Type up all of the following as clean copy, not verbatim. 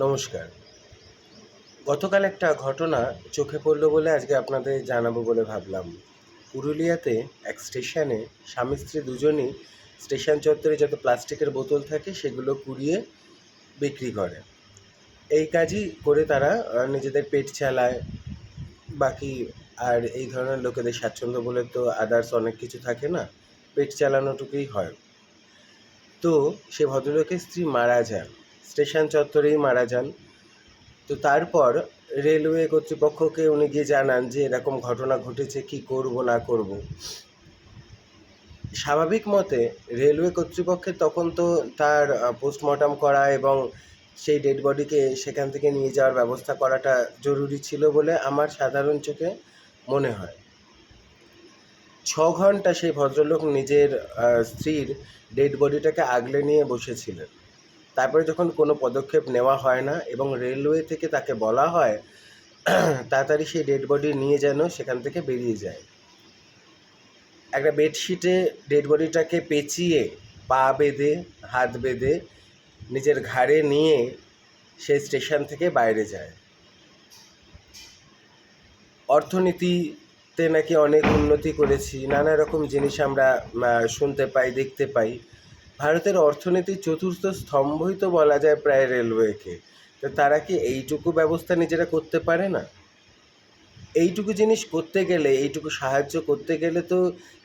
নমস্কার। গতকাল একটা ঘটনা চোখে পড়লো বলে আজকে আপনাদের জানাবো বলে ভাবলাম। পুরুলিয়াতে এক স্টেশনে স্বামী স্ত্রী দুজনই স্টেশন চত্বরে যত প্লাস্টিকের বোতল থাকে সেগুলো কুড়িয়ে বিক্রি করে। এই কাজই করে তারা নিজেদের পেট চালায়। বাকি আর এই ধরনের লোকেদের স্বাচ্ছন্দ্য বলে তো আদার্স অনেক কিছু থাকে না, পেট চালানোটুকুই হয়। তো সে ভদ্রলোকের স্ত্রী মারা যান, স্টেশন চত্বরেই মারা যান। তো তারপর রেলওয়ে কর্তৃপক্ষকে উনি গিয়ে জানান যে এরকম ঘটনা ঘটেছে, কি করব না করব। স্বাভাবিক মতে রেলওয়ে কর্তৃপক্ষের তখন তো তার পোস্টমর্টম করা এবং সেই ডেড বডিকে সেখান থেকে নিয়ে যাওয়ার ব্যবস্থা করাটা জরুরি ছিল বলে আমার সাধারণ চোখে মনে হয়। 6 ঘন্টা সেই ভদ্রলোক নিজের স্ত্রীর ডেড বডিটাকে আগলে নিয়ে বসেছিলেন। তারপরে যখন কোনো পদক্ষেপ নেওয়া হয় না এবং রেলওয়ে থেকে তাকে বলা হয় তাড়াতাড়ি সেই ডেড বডি নিয়ে যেন সেখান থেকে বেরিয়ে যায়, একটা বেডশিটে ডেড বডিটাকে পেঁচিয়ে পা বেঁধে হাত বেঁধে নিজের ঘাড়ে নিয়ে সে স্টেশন থেকে বাইরে যায়। অর্থনীতিতে নাকি অনেক উন্নতি করেছি, নানা রকম জিনিস আমরা শুনতে পাই, দেখতে পাই। ভারতের অর্থনীতির চতুর্থ স্তম্ভই তো বলা যায় প্রায় রেলওয়েকে। তো তারা কি এইটুকু ব্যবস্থা নিজেরা করতে পারে না? এইটুকু জিনিস করতে গেলে, এইটুকু সাহায্য করতে গেলে তো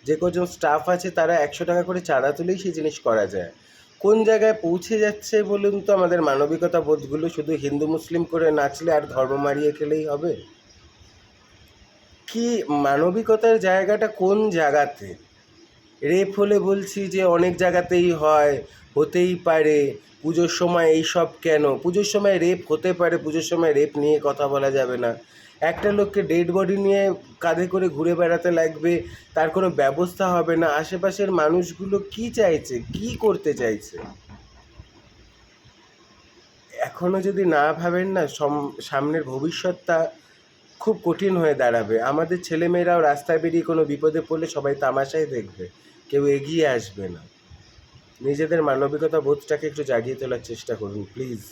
যে কজন স্টাফ আছে তারা 100 টাকা করে চাঁদা তুলেই সেই জিনিস করা যায়। কোন জায়গায় পৌঁছে যাচ্ছে বলুন তো আমাদের মানবিকতা বোধগুলো? শুধু হিন্দু মুসলিম করে নাচলে আর ধর্ম মারিয়ে খেলেই হবে? কি মানবিকতার জায়গাটা কোন জায়গাতে? রেপ হলে বলছি যে অনেক জায়গাতেই হয়, হতেই পারে। পুজোর সময় এইসব কেন? পুজোর সময় রেপ হতে পারে, পুজোর সময় রেপ নিয়ে কথা বলা যাবে না। একটা লোককে ডেড বডি নিয়ে কাঁধে করে ঘুরে বেড়াতে লাগবে, তার কোনো ব্যবস্থা হবে না। আশেপাশের মানুষগুলো কি চাইছে, কি করতে চাইছে? এখনও যদি না ভাবেন না, সামনের ভবিষ্যৎটা খুব কঠিন হয়ে দাঁড়াবে। আমাদের ছেলেমেয়েরাও রাস্তায় বেরিয়ে কোনো বিপদে পড়লে সবাই তামাশাই দেখবে, কেউ এগিয়ে আসবে না। নিজেদের মানবিকতা বোধটাকে একটু জাগিয়ে তোলার চেষ্টা করুন প্লিজ।